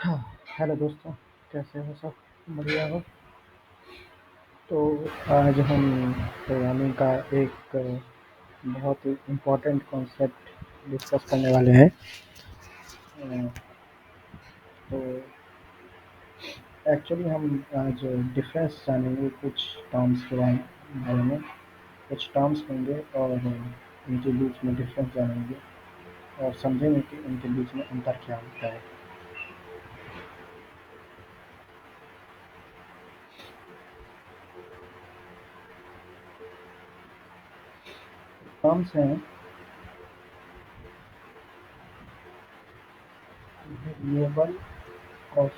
हाँ, हेलो दोस्तों, कैसे हो सब? बढ़िया हो? तो आज हम प्रोग्रामिंग का एक बहुत ही इम्पोर्टेंट कॉन्सेप्ट डिस्कस करने वाले हैं। तो एक्चुअली हम आज डिफरेंस जानेंगे कुछ टर्म्स के बारे में। कुछ टर्म्स होंगे और इनके बीच में डिफरेंस जानेंगे और समझेंगे कि इनके बीच में अंतर क्या होता है। टर्म्स हैं वेरिएबल ऑफ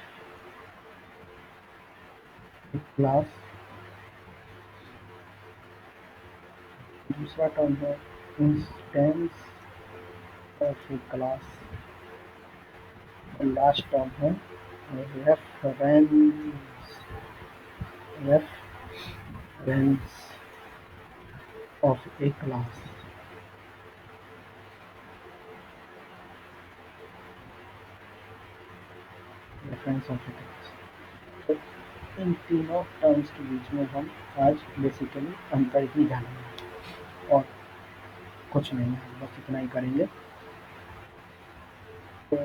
ए क्लास, दूसरा टर्म है instance of a class, last term है reference reference of a class. Reference of a class. तो इन तीनों टर्म्स के बीच में हम आज बेसिकली अंतर ही जानेंगे और कुछ नहीं है, बस इतना ही करेंगे। तो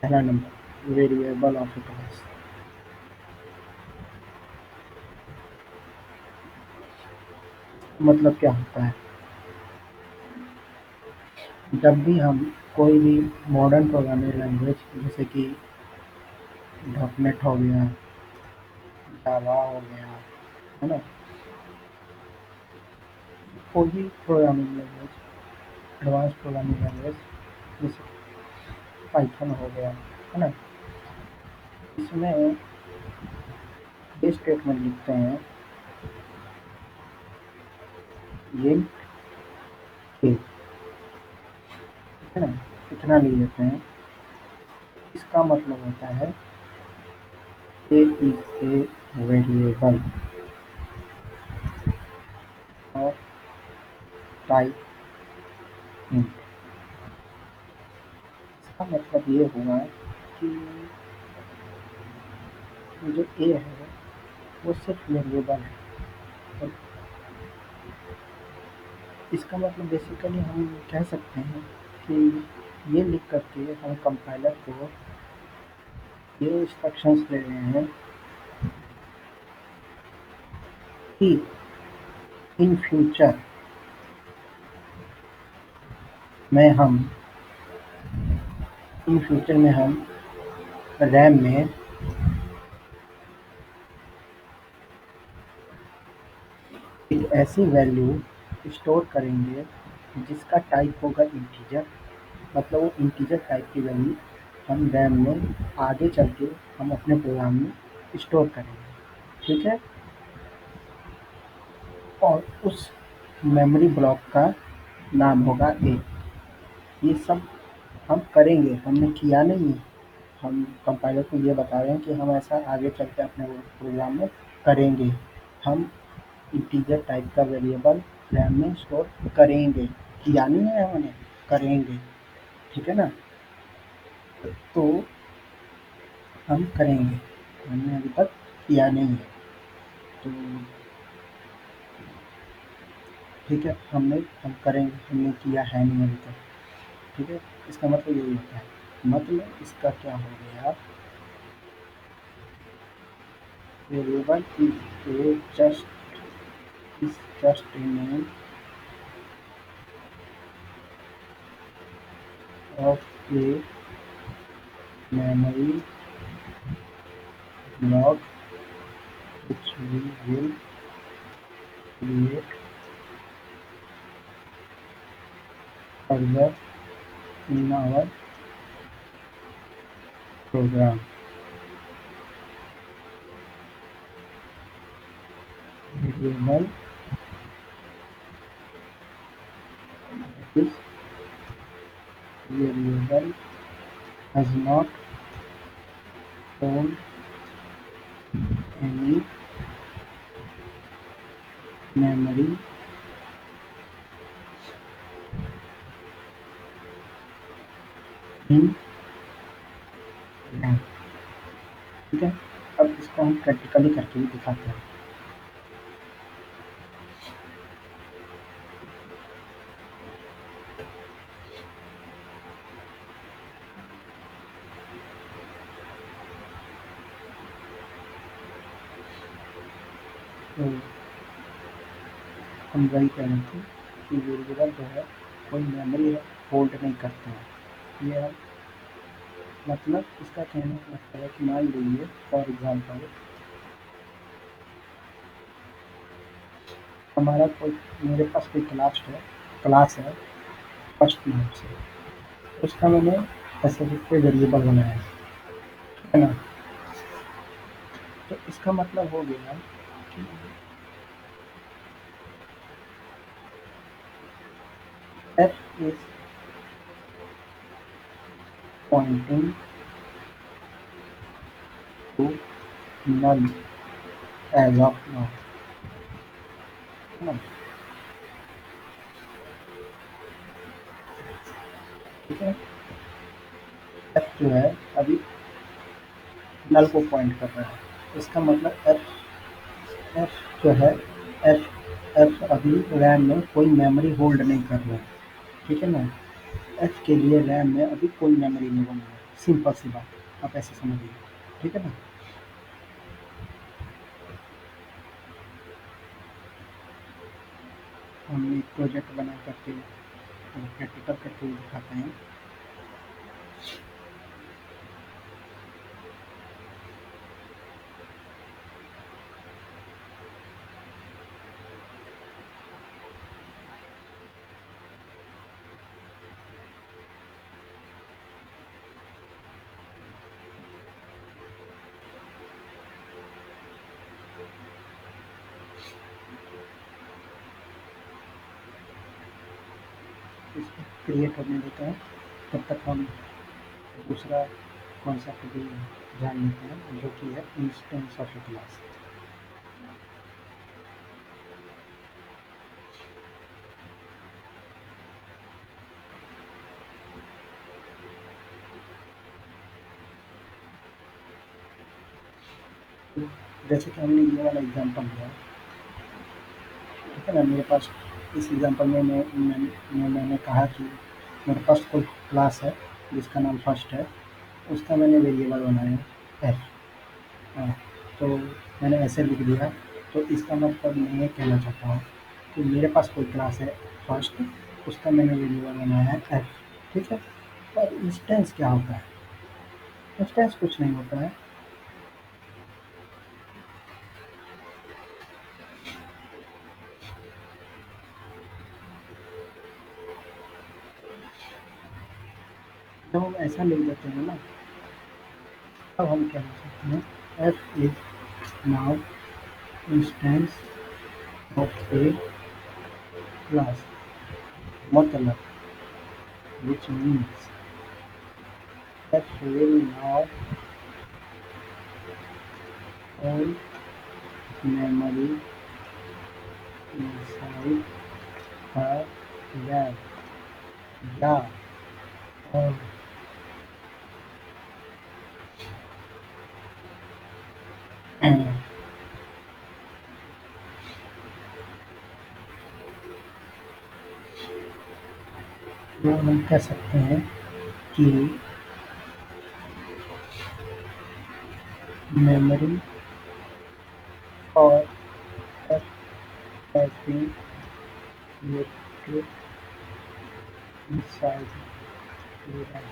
पहला number variable of a class. मतलब क्या होता है? जब भी हम कोई भी मॉडर्न प्रोग्रामिंग लैंग्वेज जैसे कि डॉटनेट हो गया, जावा हो गया, है ना, कोई भी programming language, advance programming language जैसे पाइथन हो गया, है ना, इसमें ये स्टेटमेंट लिखते हैं इंट ए, है ना, इतना लिख देते हैं। इसका मतलब होता है ए इज ए वेरिएबल और टाइप इंट। इसका मतलब ये हुआ कि जो ए है वो सिर्फ वेरिएबल है। और इसका मतलब बेसिकली हम कह सकते हैं कि ये लिख करके हम कंपाइलर को ये इंस्ट्रक्शंस दे रहे हैं कि इन फ्यूचर में हम रैम में एक ऐसी वैल्यू स्टोर करेंगे जिसका टाइप होगा इंटीजर। मतलब वो इंटीजर टाइप की वैल्यू हम रैम में आगे चल के हम अपने प्रोग्राम में स्टोर करेंगे, ठीक है। और उस मेमोरी ब्लॉक का नाम होगा ए। ये सब हम करेंगे, हमने किया नहीं है, हम कंपाइलर को ये बता रहे हैं कि हम ऐसा आगे चल के अपने प्रोग्राम में करेंगे। हम इंटीजर टाइप का वेरिएबल रैम में स्टोर करेंगे, किया नहीं है हमने, करेंगे, ठीक है ना। तो हम करेंगे, हमने अभी तक किया नहीं है, तो ठीक है, हम करेंगे, हमने किया है नहीं अभी तक, ठीक है। इसका मतलब यही होता है। मतलब इसका क्या हो गया, variable is just a name of a memory block which we will create further in our program. Variable this variable has not hold any memory in ठीक है। अब इसको हम प्रैक्टिकली करके भी दिखाते हैं। तो हम वही कह रहे थे कि वेरिएबल जो है कोई मेमोरी होल्ड नहीं करते हैं। ये हम मतलब इसका कहने का मतलब है कि मान लीजिए फॉर एग्जांपल हमारा कोई मेरे पास कोई क्लास है फर्स्ट नाम से, उसका मैंने ऐसे कोई वेरिएबल बनाया है ना। तो इसका मतलब हो गया कि f is pointing to null as of now, है ना। ठीक है, f जो है अभी नल को पॉइंट कर रहा है। इसका मतलब f जो है f अभी रैम में कोई मेमोरी होल्ड नहीं कर रहा है। ठीक है ना, f के लिए रैम में अभी कोई मेमोरी नहीं बनी है। सिंपल सी बात, आप ऐसे समझिए। ठीक है ना। हम एक प्रोजेक्ट बना करके प्रैक्टिकल करके दिखाते हैं। इसको क्रिएट होने देते हैं, तब तक हम दूसरा कॉन्सेप्ट भी जान लेते हैं, जो कि है इंस्टेंस ऑफ ए क्लास। तो जैसे कि हमने ये वाला एग्जांपल लिया, ठीक है ना। मेरे पास इस एग्जांपल में मैंने कहा कि मेरे पास कोई क्लास है जिसका नाम फर्स्ट है, उसका मैंने वेरिएबल बनाया है एफ। हाँ, तो मैंने ऐसे लिख दिया। तो इसका मतलब मैं ये कहना चाहता हूँ कि मेरे पास कोई क्लास है फर्स्ट, उसका मैंने वेरिएबल बनाया है एफ। ठीक है। पर इंस्टेंस क्या होता है? इंस्टेंस कुछ नहीं होता है। जब हम ऐसा लिख देते हैं ना, तब हम क्या कर सकते हैं, F is now instance of a class, मतलब which means f will now hold memory inside her RAM या और जो हम कह सकते हैं कि memory for f has been created inside the RAM,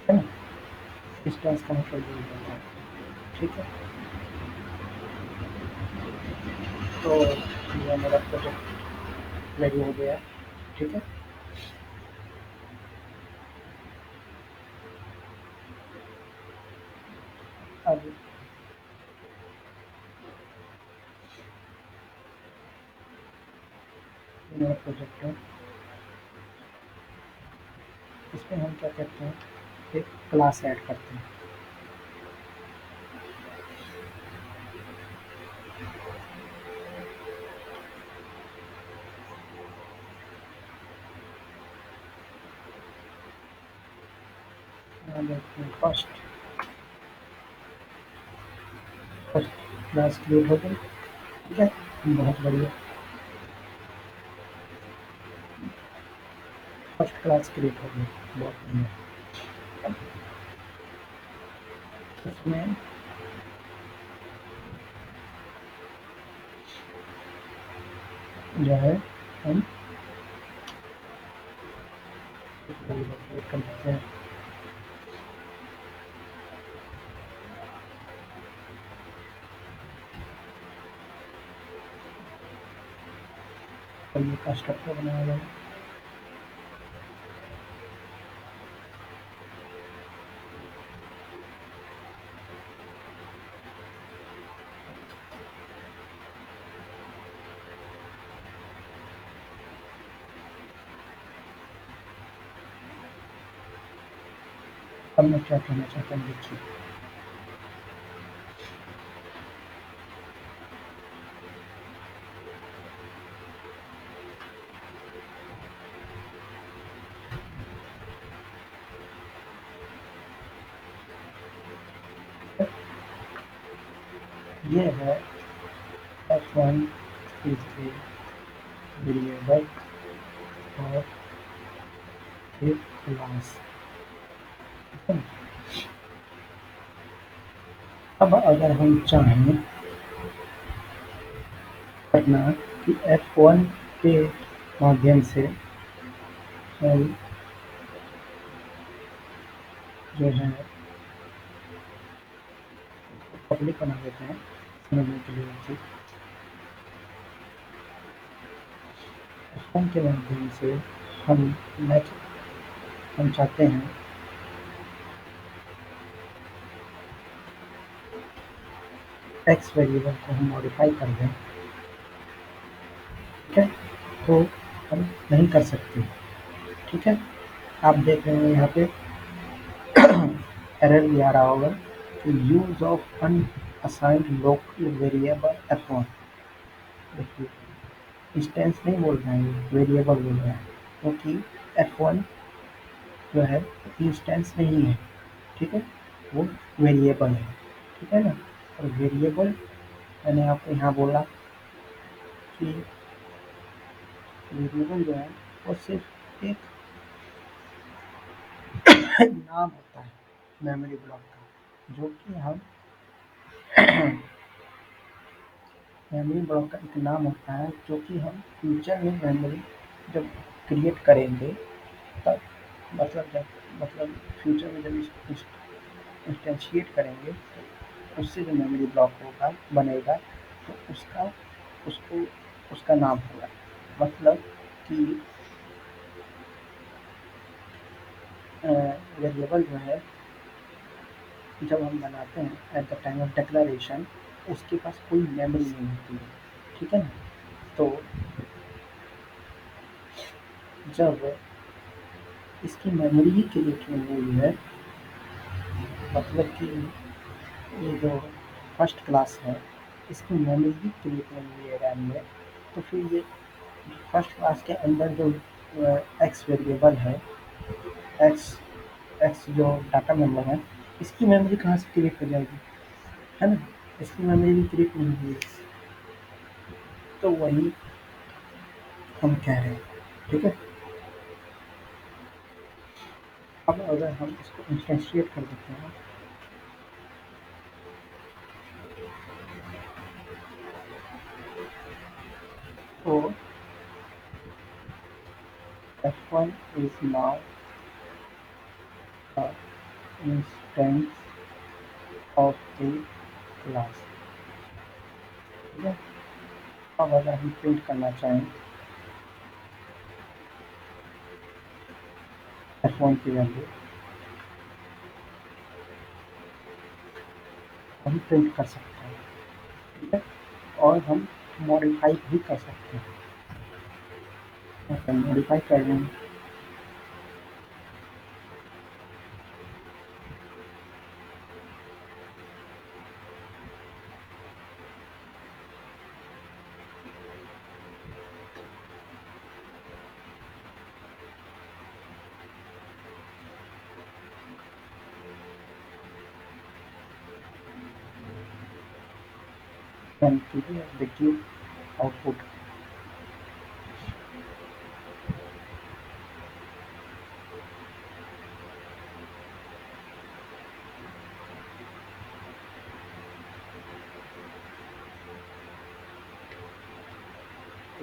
है ना। इंस्टेंस का मतलब ये होता है। ठीक है। तो ये मेरा प्रोजेक्ट रेडी हो गया। ठीक है। अब मेरा प्रोजेक्ट है, इसमें हम क्या करते हैं, एक क्लास ऐड करते हैं। यहाँ देखते हैं फर्स्ट, फर्स्ट क्लास क्रिएट हो गई। ठीक है, बहुत बढ़िया। फर्स्ट क्लास क्रिएट हो गई, बहुत बढ़िया। अब इसमें जो है हम क्रिएट कर लेते हैं। और ये का स्ट्रक्चर बनाया जाए। अब मैं क्या कहना चाहता हूँ, देखिए। ये है F1 is the variable of a class। अब अगर हम चाहें करना कि F1 के माध्यम से हम जो है पब्लिक बना देते हैं समझने के लिए चीज़। F1 के माध्यम से हम हम चाहते हैं एक्स वेरिएबल को हम मॉडिफाई कर दें। ठीक है, तो हम नहीं कर सकते। ठीक है, आप देख रहे हैं यहाँ पे एरर भी आ रहा होगा कि use of unassigned local variable F1। देखिए, इंस्टेंस नहीं बोल रहे हैं, वेरिएबल बोल रहे हैं, क्योंकि F1 जो है इंस्टेंस नहीं है। ठीक है, वो वेरिएबल है। ठीक है ना, और वेरिएबल मैंने आपको यहाँ बोला कि वेरिएबल जो है वो सिर्फ एक नाम होता है मेमोरी ब्लॉक का, जो कि हम मेमोरी ब्लॉक का एक नाम होता है, जो कि हम फ्यूचर में मेमोरी जब क्रिएट करेंगे तब, मतलब फ्यूचर में जब इंस्टेंशिएट करेंगे तो उससे जो मेमोरी ब्लॉक होगा बनेगा, तो उसको उसका नाम होगा। मतलब कि वेरिएबल जो है जब हम बनाते हैं at the time of declaration, उसके पास कोई मेमोरी नहीं होती है। ठीक है ना, तो जब इसकी मेमोरी ही क्रिएट नहीं हुई है, मतलब कि ये जो फर्स्ट क्लास है इसकी मेमोरी ही क्रिएट नहीं हुई है रैम में, तो फिर ये फर्स्ट क्लास के अंदर जो एक्स वेरिएबल है, एक्स एक्स जो डाटा मेम्बर है, इसकी मेमोरी कहाँ से क्रिएट हो जाएगी, है ना। इसकी मेमोरी भी क्रिएट नहीं हुई, तो वही हम कह रहे हैं। ठीक है, अब अगर हम इसको इंस्टेंशिएट कर देते हैं, तो F1 is now the instance of a class। ठीक है, अब अगर हम प्रिंट करना चाहें F1 की वैल्यू, हम प्रिंट कर सकते हैं। ठीक है, और हम मॉडिफाई भी कर सकते हैं। मॉडिफाई कर दें, कीजिए, देखिए आउटपुट।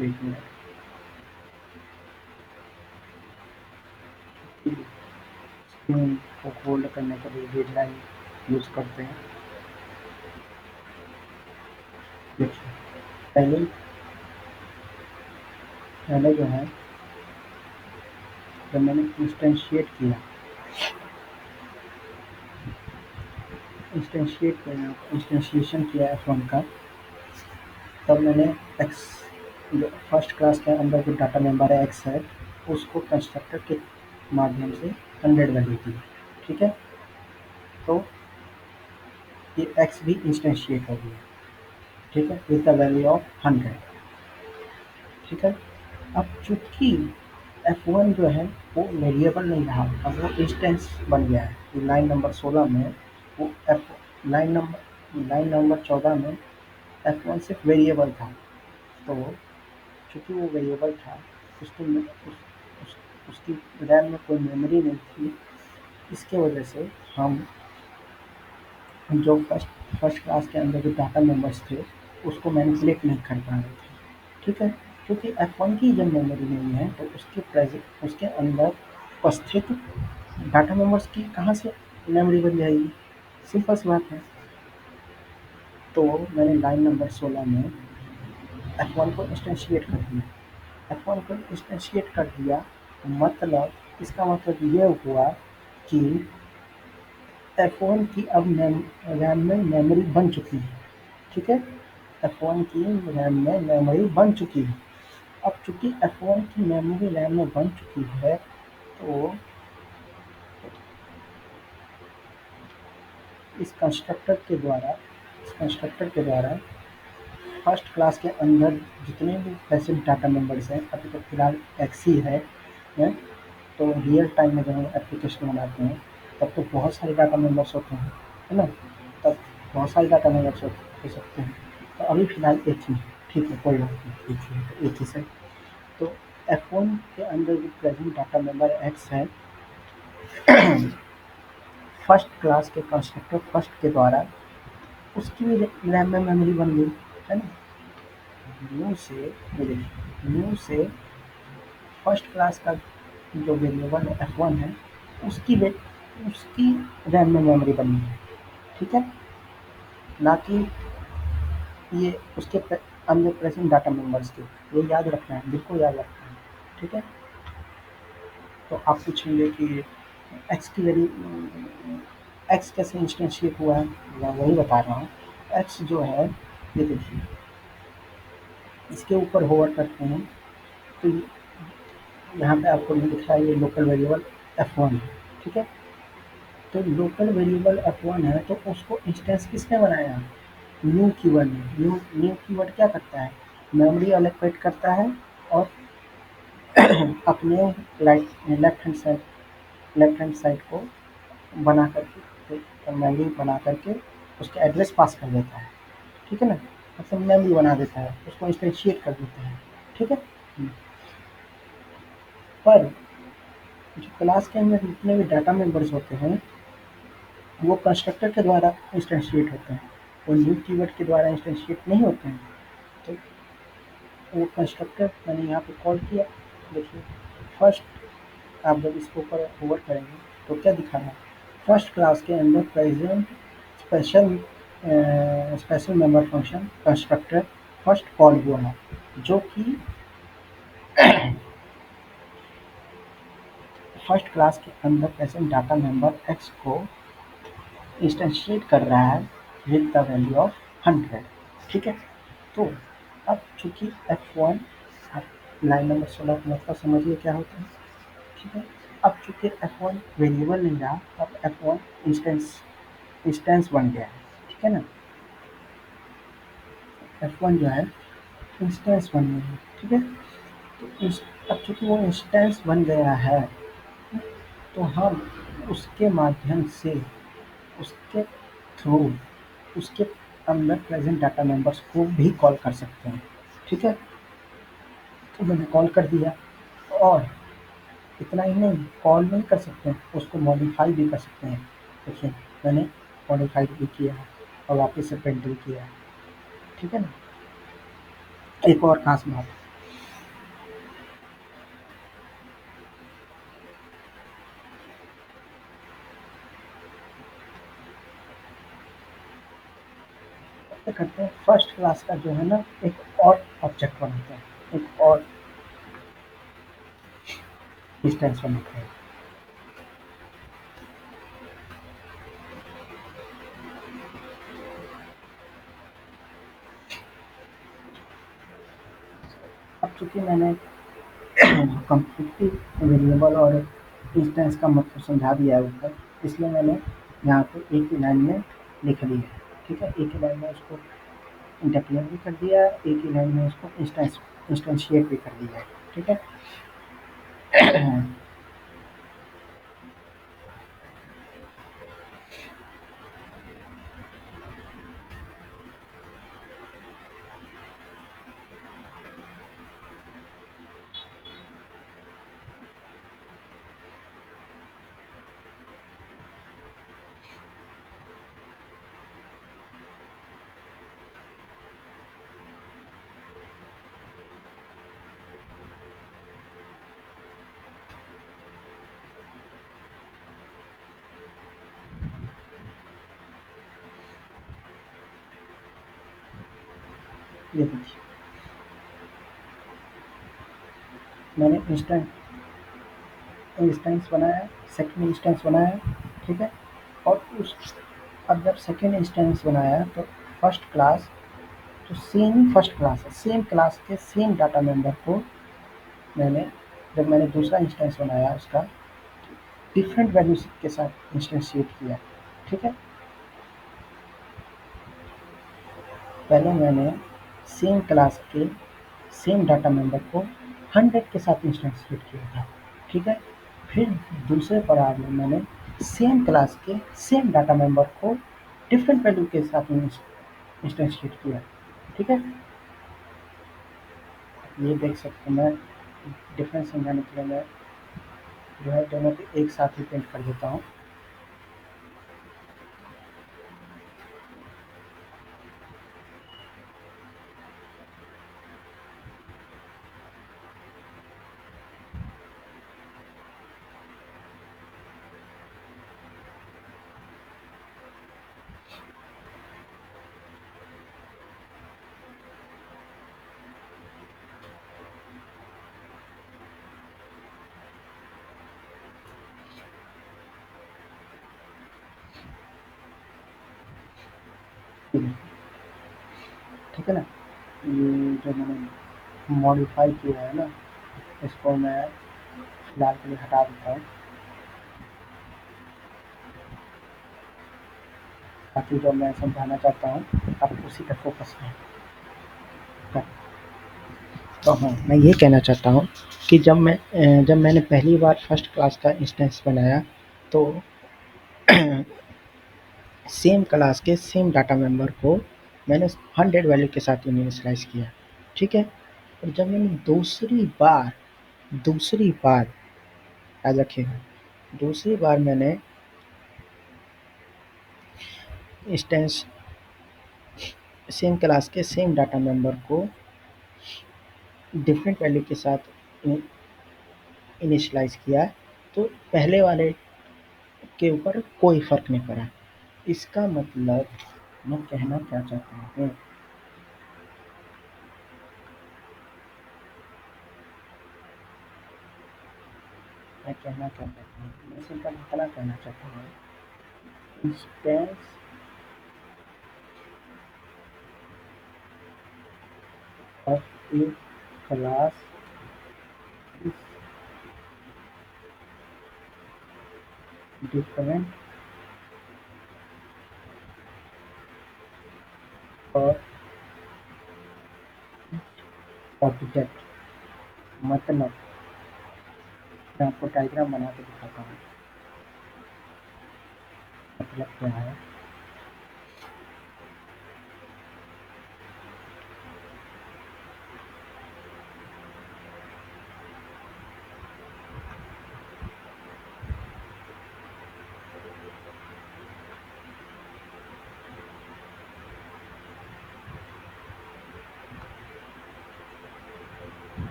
एक मिनट स्क्रीन को होल्ड करने के लिए रीड लाइन यूज़ करते हैं। देखिए पहले पहले जो है जब मैंने इंस्टेंशिएशन किया F1 का, तब मैंने एक्स जो फर्स्ट क्लास के अंदर जो डाटा मेंबर है एक्स है, उसको कंस्ट्रक्टर के माध्यम से 100 वैल्यू दी। ठीक है, तो ये एक्स भी इंस्टेंशिएट हो गया। ठीक है, विद द वैल्यू ऑफ 100। ठीक है, अब चूंकि F1 जो है वो वेरिएबल नहीं रहा, अब वो इंस्टेंस बन गया है। लाइन नंबर 16 में वो लाइन नंबर 14 में F1 सिर्फ वेरिएबल था। तो चूंकि वो वेरिएबल था, उसकी उसकी रैम में कोई मेमोरी नहीं थी। इसके वजह से हम जो फर्स्ट क्लास के अंदर जो डाटा मेंबर्स थे, उसको मैनिपुलेट नहीं कर पा रहे थे। ठीक है, क्योंकि F1 की जब मेमोरी नहीं है तो उसके अंदर उपस्थित डाटा मेंबर्स की कहाँ से मेमोरी बन जाएगी? सिंपल सी बात है। तो मैंने लाइन नंबर 16 में F1 को इंस्टेंशिएट कर दिया। F1 को इंस्टेंशिएट कर दिया, मतलब इसका मतलब ये हुआ कि F1 की अब रैम में मेमोरी बन चुकी है। ठीक है, F1 की रैम में मेमोरी बन चुकी है। अब चूंकि F1 की मेमोरी रैम में बन चुकी है, तो इस कंस्ट्रक्टर के द्वारा फर्स्ट क्लास के अंदर जितने भी प्रेजेंट डाटा मेंबर्स हैं, अभी तो फिलहाल एक्स ही है। तो रियल टाइम में जब हम एप्लीकेशन बनाते हैं, तब तो बहुत सारे डाटा मेंबर्स होते हैं, है ना? तब बहुत सारे डाटा मेंबर्स हो सकते हैं। तो अभी फिलहाल एक ही, ठीक है, कोई बात नहीं, एक ही है, तो एक ही से। तो F1 के अंदर जो प्रेजेंट डाटा मेंबर एक्स है, फर्स्ट क्लास के कंस्ट्रक्टर फर्स्ट के द्वारा उसकी भी रैम में मेमोरी बन गई, है ना? न्यू से ये देखिए, न्यू से फर्स्ट क्लास का जो वेरिएबल F1 है, उसकी रैम में मेमोरी बनी है। ठीक है, ना कि ये उसके अंदर प्रेजेंट डाटा मेंबर्स के। ये याद रखना है, बिल्कुल याद रखना है। ठीक है, तो आप पूछेंगे कि एक्स की वैल्यू एक्स कैसे इंस्टेंशिएट हुआ है, मैं वही बता रहा हूँ। एक्स जो है, ये देखिए, इसके ऊपर होवर करते हैं तो यहाँ पे आपको दिख रहा है ये लोकल वेरिएबल F1 है। ठीक है, तो लोकल वेरिएबल F1 है, तो उसको इंस्टेंस किसने बनाया? न्यू कीवर्ड ने। न्यू कीवर्ड क्या करता है? मेमोरी एलोकेट करता है और अपने लेफ्ट हैंड साइड को बना करके, मेमोरी बना करके उसका एड्रेस पास कर देता है। ठीक है ना, मतलब मेमोरी बना देता है, उसको इंस्टेंशिएट कर देता है। ठीक है, पर जो क्लास के अंदर जितने भी डाटा मेंबर्स होते हैं, वो कंस्ट्रक्टर के द्वारा इंस्टेंशिएट होते हैं, वो न्यू कीवर्ड के द्वारा इंस्टेंशिएट नहीं होते हैं। तो वो कंस्ट्रक्टर मैंने यहाँ पे कॉल किया। देखिए, फर्स्ट आप जब इसके ऊपर होवर करेंगे तो क्या दिखा रहा है? फर्स्ट क्लास के अंदर present special special member function constructor first call हुआ है, जो कि फर्स्ट क्लास के अंदर प्रेजेंट डाटा मेंबर एक्स को इंस्टेंशिएट कर रहा है विद द वैल्यू ऑफ 100। ठीक है, तो अब चूंकि F1, आप लाइन नंबर 16 का मतलब समझिए क्या होता है। ठीक है, अब चूंकि F1 वेरिएबल नहीं रहा, अब F1 इंस्टेंस बन गया है। ठीक है ना, F1 जो है इंस्टेंस बन गया है। ठीक है, तो अब चूंकि वो इंस्टेंस बन गया है, तो हम उसके माध्यम से, उसके थ्रू, उसके अंदर प्रेजेंट डाटा मेंबर्स को भी कॉल कर सकते हैं। ठीक है, तो मैंने कॉल कर दिया, और इतना ही नहीं, कॉल नहीं कर सकते हैं, उसको मॉडिफाई भी कर सकते हैं। देखिए, मैंने मॉडिफाई भी किया है और वापस से प्रिंट भी किया है। ठीक है ना। एक और खास बात, क्या करते हैं, फर्स्ट क्लास का जो है ना, एक और ऑब्जेक्ट बनाते हैं, एक और इंस्टेंस बनाते हैं। अब चूंकि मैंने कंप्लीटली वेरिएबल और इंस्टेंस का मतलब समझा दिया है ऊपर, इसलिए मैंने यहाँ पे एक ही लाइन में लिख दिया है। ठीक है, एक ही लाइन में उसको डिक्लेयर भी कर दिया है, एक ही लाइन में उसको इंस्टेंशिएट भी कर दिया है। ठीक है। ये देखिए, मैंने इंस्टेंस बनाया, सेकंड इंस्टेंस बनाया। ठीक है, और उस, अब जब सेकंड इंस्टेंस बनाया तो फर्स्ट क्लास, तो सेम फर्स्ट क्लास है, सेम क्लास के सेम डाटा मेंबर को मैंने, जब मैंने दूसरा इंस्टेंस बनाया उसका डिफरेंट वैल्यूज के साथ इंस्टेंशिएट किया। ठीक है, पहले मैंने सेम क्लास के सेम डाटा मेंबर को 100 के साथ इंस्टेंशिएट किया था। ठीक है, फिर दूसरे पड़ाव में मैंने सेम क्लास के सेम डाटा मेंबर को डिफरेंट वैल्यू के साथ इंस्टेंशिएट किया। ठीक है, ये देख सकते हैं, मैं डिफरेंस समझाने के लिए मैं जो है दोनों को एक साथ ही प्रिंट कर देता हूँ। ठीक है ना, ये जो मैंने मॉडिफाई किया है ना, इसको मैं फिलहाल के लिए हटा देता हूँ, ताकि जो मैं समझाना चाहता हूँ आप उसी पर फोकस करें। तो हाँ, मैं ये कहना चाहता हूँ कि जब मैंने पहली बार फर्स्ट क्लास का इंस्टेंस बनाया, तो सेम क्लास के सेम डाटा मेंबर को मैंने 100 वैल्यू के साथ इनिशियलाइज़ किया। ठीक है, और जब मैंने दूसरी बार याद रखिएगा, दूसरी बार मैंने इंस्टेंस सेम क्लास के सेम डाटा मेंबर को डिफरेंट वैल्यू के साथ इनिशियलाइज़ किया, तो पहले वाले के ऊपर कोई फ़र्क नहीं पड़ा। इसका मतलब मैं कहना क्या चाहता हूँ, मैं कहना क्या चाहता हूँ, मैं सिंपल इतना कहना चाहता हूँ, instance of a class is different और ऑब्जेक्ट। मतलब मैं आपको डायग्राम बना के दिखाता हूँ, मतलब क्या है।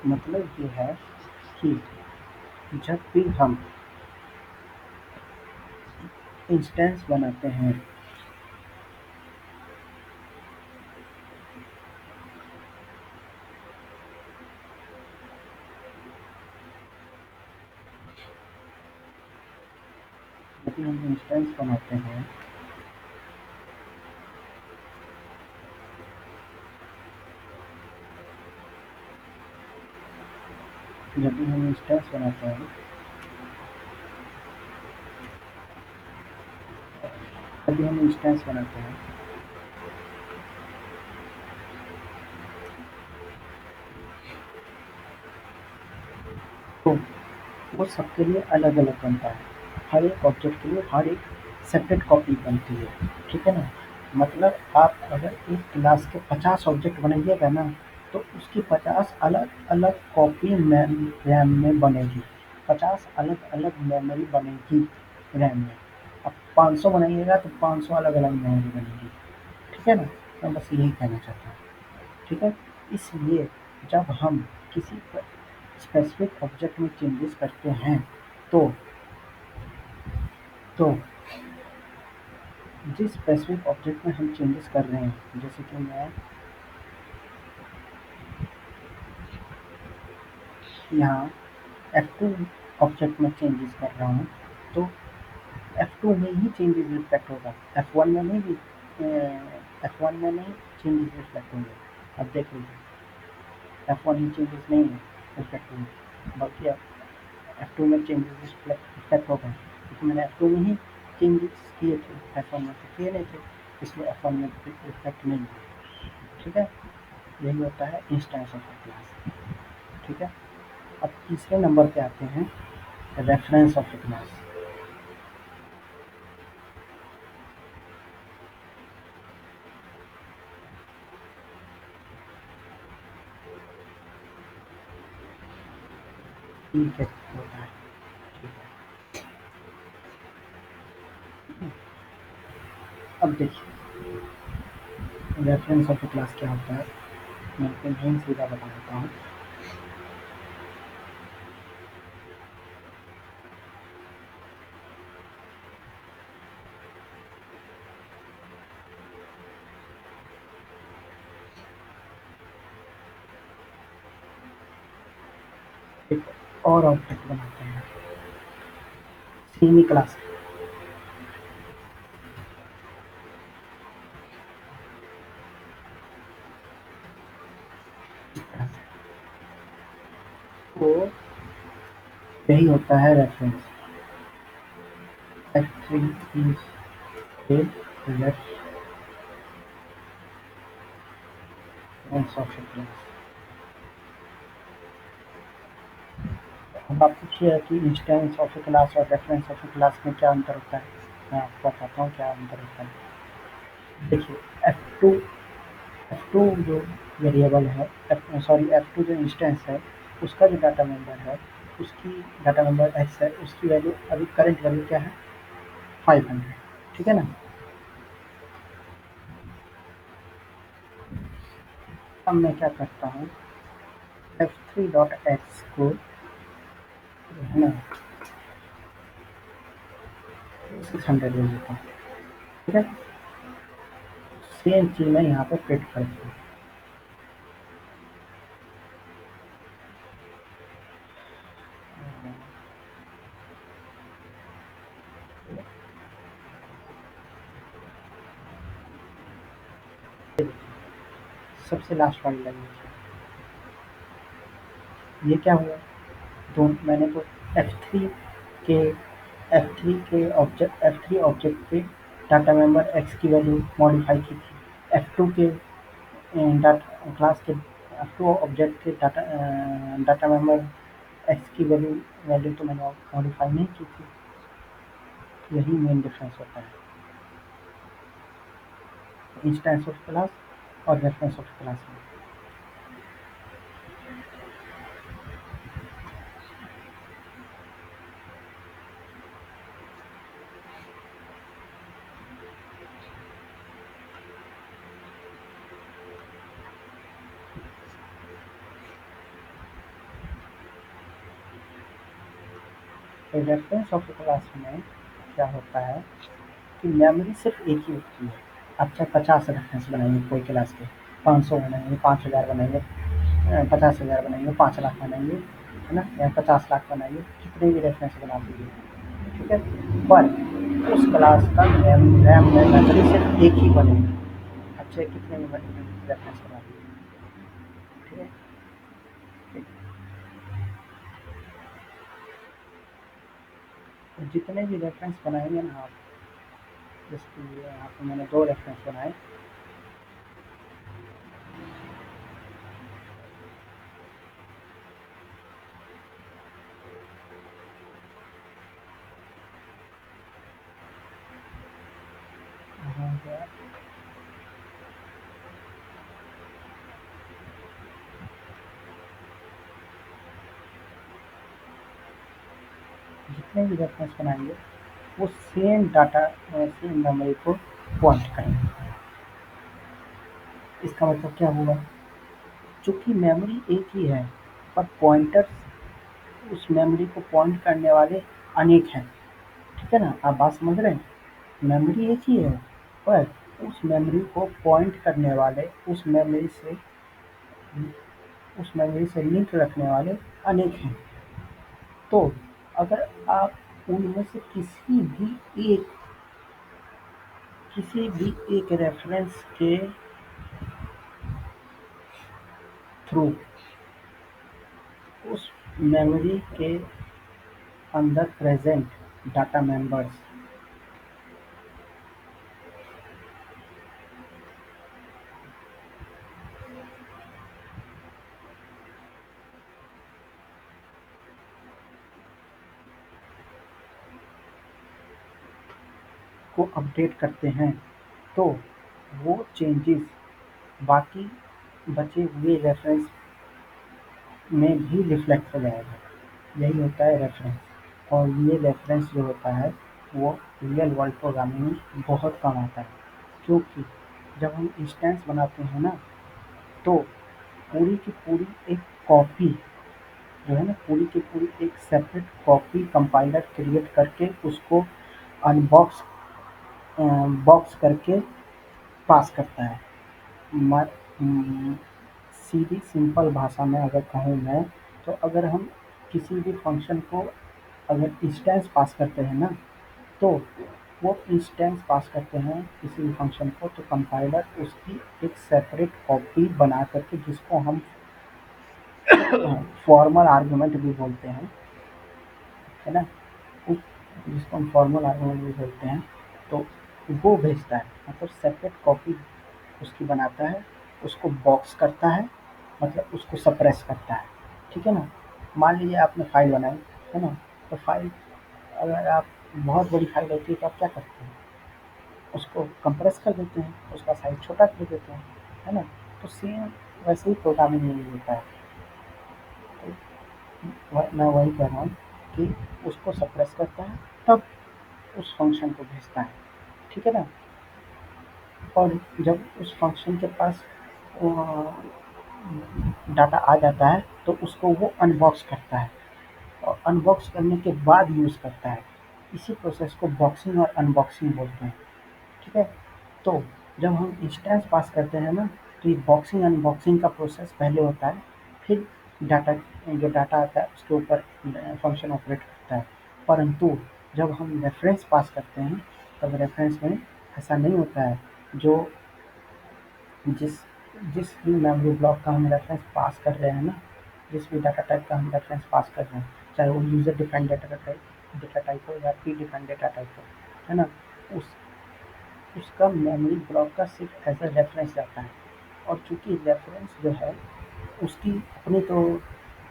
मतलब ये है कि जब भी हम इंस्टेंस बनाते हैं, जब भी हम इंस्टेंस बनाते हैं, जब भी हम इंस्टेंस बनाते हैं जब भी हम इंस्टेंस बनाते हैं तो वो सबके लिए अलग-अलग बनता है। हर एक ऑब्जेक्ट के लिए हर एक सेपरेट कॉपी बनती है, ठीक है ना? मतलब आप अगर एक क्लास के 50 ऑब्जेक्ट बनाइएगा ना, तो उसकी 50 अलग-अलग कॉपी रैम में बनेगी। 50 अलग-अलग मेमोरी बनेगी रैम में। अब 500 बनाइएगा तो 500 अलग-अलग मेमोरी बनेगी, ठीक है ना? मैं बस यही कहना चाहता हूँ, ठीक है? इसलिए जब हम किसी स्पेसिफिक ऑब्जेक्ट में चेंजेस करते हैं तो तो जिस स्पेसिफिक ऑब्जेक्ट में हम चेंजेस कर रहे हैं, जैसे कि मैं यहाँ F2 ऑब्जेक्ट में चेंजेस कर रहा हूँ, तो F2 में ही चेंजेस रिफ्लेक्ट होगा, F1 में नहीं। F1 में नहीं चेंजेस रिफ्लेक्ट होंगे। अब देख लीजिए, F1 में चेंजेस नहीं है रिफ्लेक्ट होंगे, बल्कि F2 में चेंजेस रिफ्लेक्ट होगा, क्योंकि मैंने F2 में ही चेंजेस किए थे, F1 में तो किए नहीं थे, इसलिए F1 में रिफ्लेक्ट नहीं हुआ, ठीक है? यही होता है इंस्टेंस ऑफ ए क्लास, ठीक है? अब तीसरे नंबर पे आते हैं, रेफरेंस ऑफ ए क्लास। ठीक है, होता है, ठीक है। अब देखिए, रेफरेंस ऑफ ए क्लास क्या होता है, मैं आपको मेन सीधा बता देता हूँ। एक और ऑब्जेक्ट बनाते हैं सेमी क्लास की तरह से, वो यही होता है reference. F3 is a reference of a class। अब आप पूछिए कि इंस्टेंस ऑफ ए क्लास और रेफरेंस ऑफ ए क्लास में क्या अंतर होता है? मैं आपको बताता हूँ क्या अंतर होता है। देखिए, F2 F2 जो वेरिएबल है, F2 जो इंस्टेंस है, उसका जो डाटा मेंबर है, उसकी डाटा मेंबर x है, उसकी वैल्यू अभी करंट वैल्यू क्या है? 500, ठीक है ना? अब मैं क्या करता हूँ, F3 डॉट एक्स को, है ना, 600 ले लेता हूँ, ठीक है? सेम चीज़ मैं यहाँ पे प्रिंट करता हूँ। सबसे लास्ट वाली लाइन, ये क्या हुआ? तो मैंने तो F3 के F3 ऑब्जेक्ट पे डाटा मेंबर x की वैल्यू मॉडिफाई की थी। F2 के डाटा क्लास के F2 ऑब्जेक्ट के डाटा मेंबर x की वैल्यू तो मैंने मॉडिफाई नहीं की थी। यही मेन डिफरेंस होता है इंस्टेंस ऑफ क्लास और रेफरेंस ऑफ क्लास में। रेफरेंस ऑफ क्लास में क्या होता है कि मेमोरी सिर्फ एक ही होती है। आप चाहे 50 रेफरेंस बनाएंगे कोई क्लास के, 500 बनाएंगे, 5000 बनाएंगे, 50,000 बनाएंगे, 5 लाख बनाएंगे, है ना, या 50 लाख बनाएंगे, कितने भी रेफरेंस बना दीजिए, ठीक है। पर उस क्लास का रैम में मेमोरी सिर्फ एक ही बनेगा, आप चाहे कितने भी रेफरेंस बना दीजिए, ठीक है। ठीक। तो जितने भी रेफरेंस बनाएंगे ना आप, जिसके लिए यहाँ पे मैंने 2 रेफरेंस बनाए, जितने भी रेफरेंस बनाएंगे वो सेम डाटा सेम मेमोरी को पॉइंट करेंगे। इसका मतलब क्या हुआ, चूंकि मेमोरी एक ही है पर पॉइंटर्स उस मेमोरी को पॉइंट करने वाले अनेक हैं, ठीक है ना, आप बात समझ रहे हैं। मेमोरी एक ही है पर उस मेमोरी को पॉइंट करने वाले उस मेमोरी से लिंक रखने वाले अनेक हैं। तो अगर आप उनमें से किसी भी एक रेफरेंस के थ्रू उस मेमोरी के अंदर प्रेजेंट डाटा मेंबर्स को अपडेट करते हैं तो वो चेंजेस बाकी बचे हुए रेफरेंस में भी रिफ्लेक्ट हो जाएगा। यही होता है रेफरेंस। और ये रेफरेंस जो होता है वो रियल वर्ल्ड प्रोग्रामिंग में बहुत कम आता है, क्योंकि जब हम इंस्टेंस बनाते हैं ना तो पूरी की पूरी एक कॉपी जो है ना, पूरी की पूरी एक सेपरेट कॉपी कंपाइलर क्रिएट करके उसको अनबॉक्स बॉक्स करके पास करता है। म- म- सीधी सिंपल भाषा में अगर कहूँ मैं, तो अगर हम किसी भी फंक्शन को अगर इंस्टेंस पास करते हैं ना, तो वो इंस्टेंस पास करते हैं किसी भी फंक्शन को, तो कंपाइलर उसकी एक सेपरेट कॉपी बना करके, जिसको हम फॉर्मल आर्गुमेंट भी बोलते हैं, है ना, उस जिसको हम फॉर्मल आर्गुमेंट भी बोलते हैं, तो वो भेजता है, मतलब सेपरेट कॉपी उसकी बनाता है, उसको बॉक्स करता है, मतलब उसको सप्रेस करता है, ठीक है ना। मान लीजिए आपने फाइल बनाई, है ना, तो फाइल अगर आप बहुत बड़ी फाइल होती है तो आप क्या करते हैं, उसको कंप्रेस कर देते हैं, उसका साइज छोटा कर देते हैं, है ना। तो सेम वैसे ही प्रोग्रामिंग में भी होता है। तो मैं वही कह रहा हूँ कि उसको सप्रेस करता है, तब उस फंक्शन को भेजता है, ठीक है ना। और जब उस फंक्शन के पास डाटा आ जाता है तो उसको वो अनबॉक्स करता है, और अनबॉक्स करने के बाद यूज़ करता है। इसी प्रोसेस को बॉक्सिंग और अनबॉक्सिंग बोलते हैं, ठीक है। तो जब हम इंस्टेंस पास करते हैं ना, तो ये बॉक्सिंग अनबॉक्सिंग का प्रोसेस पहले होता है, फिर डाटा जो डाटा आता है उसके ऊपर फंक्शन ऑपरेट करता है। परंतु जब हम रेफरेंस पास करते हैं तब रेफरेंस में ऐसा नहीं होता है। जो जिस जिस भी मेमोरी ब्लॉक का हम रेफरेंस पास कर रहे हैं ना, जिस भी डाटा टाइप का हम रेफरेंस पास कर रहे हैं, चाहे वो यूज़र डिफाइंड डाटा टाइप हो या प्री डिफाइंड डाटा टाइप हो, है ना, उस उसका मेमोरी ब्लॉक का सिर्फ एज अ रेफरेंस रहता है। और चूंकि रेफरेंस जो है उसकी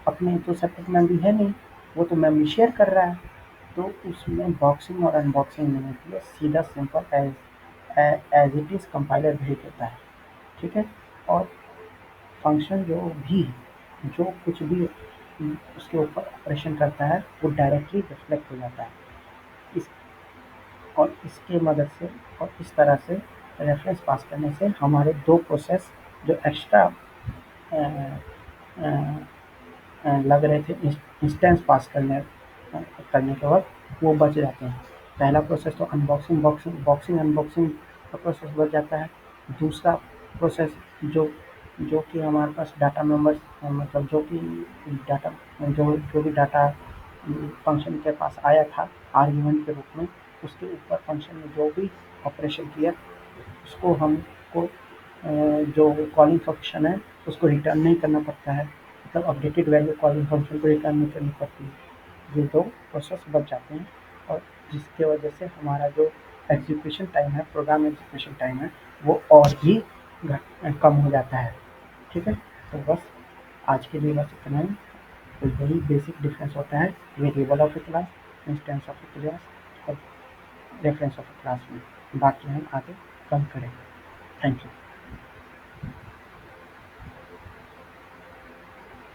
अपनी तो सेपरेट मेमोरी है नहीं, वो तो मेमोरी शेयर कर रहा है, तो उसमें बॉक्सिंग और अनबॉक्सिंग नहीं होती है, सीधा simple as as it is compiler भेज देता है, ठीक है। और फंक्शन जो कुछ भी उसके ऊपर ऑपरेशन करता है वो डायरेक्टली रिफ्लेक्ट हो जाता है। इस और इसके मदद से और इस तरह से रेफरेंस पास करने से हमारे 2 प्रोसेस जो एक्स्ट्रा लग रहे थे इंस्टेंस पास करने करने के वक़्त वो बच जाते हैं। पहला प्रोसेस तो अनबॉक्सिंग का प्रोसेस बच जाता है। दूसरा प्रोसेस जो जो कि हमारे पास डाटा मेंबर्स मतलब डाटा जो भी डाटा फंक्शन के पास आया था आर्ग्यूमेंट के रूप में, उसके ऊपर फंक्शन ने जो भी ऑपरेशन किया उसको हमको जो कॉलिंग फंक्शन है उसको रिटर्न नहीं करना पड़ता है, मतलब अपडेटेड वैल्यू कॉलिंग फंक्शन को रिटर्न नहीं करनी पड़ती है। ये दो प्रोसेस बच जाते हैं और जिसके वजह से हमारा जो एग्जीक्यूशन टाइम है, प्रोग्राम एग्जीक्यूशन टाइम है, वो और भी कम हो जाता है। ठीक है, तो बस आज के लिए बस इतना ही। तो यही बेसिक डिफरेंस होता है variable of a class, instance of a class और रेफरेंस ऑफ ए क्लास में। बाकी हम आगे कम करेंगे। Thank you.